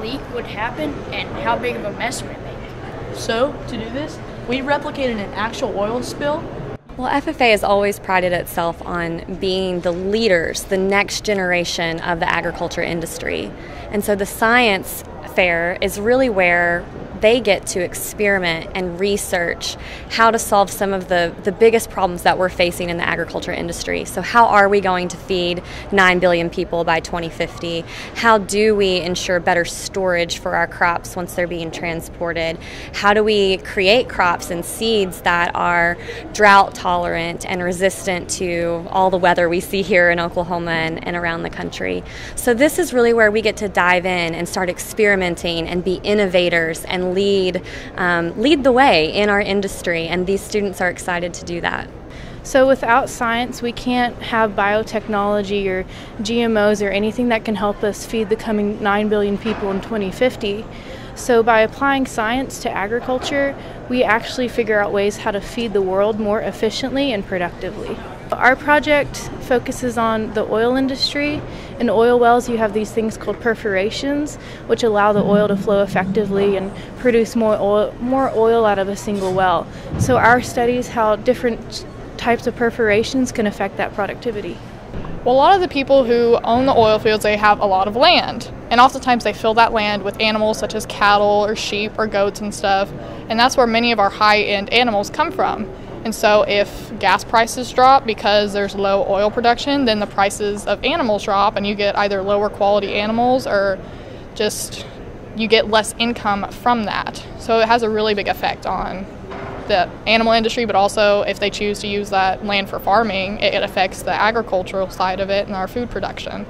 leak would happen and how big of a mess we'd make. So, to do this, we replicated an actual oil spill. Well, FFA has always prided itself on being the leaders, the next generation of the agriculture industry. And so the science fair is really where they get to experiment and research how to solve some of the biggest problems that we're facing in the agriculture industry. So how are we going to feed 9 billion people by 2050? How do we ensure better storage for our crops once they're being transported? How do we create crops and seeds that are drought tolerant and resistant to all the weather we see here in Oklahoma and around the country? So this is really where we get to dive in and start experimenting and be innovators and lead the way in our industry, and these students are excited to do that. So without science, we can't have biotechnology or GMOs or anything that can help us feed the coming 9 billion people in 2050. So by applying science to agriculture, we actually figure out ways how to feed the world more efficiently and productively. Our project focuses on the oil industry. In oil wells, you have these things called perforations, which allow the oil to flow effectively and produce more oil out of a single well. So our studies how different types of perforations can affect that productivity. Well, a lot of the people who own the oil fields, they have a lot of land. And oftentimes they fill that land with animals such as cattle or sheep or goats and stuff. And that's where many of our high-end animals come from. And so if gas prices drop because there's low oil production, then the prices of animals drop and you get either lower quality animals or just you get less income from that. So it has a really big effect on the animal industry, but also if they choose to use that land for farming, it affects the agricultural side of it and our food production.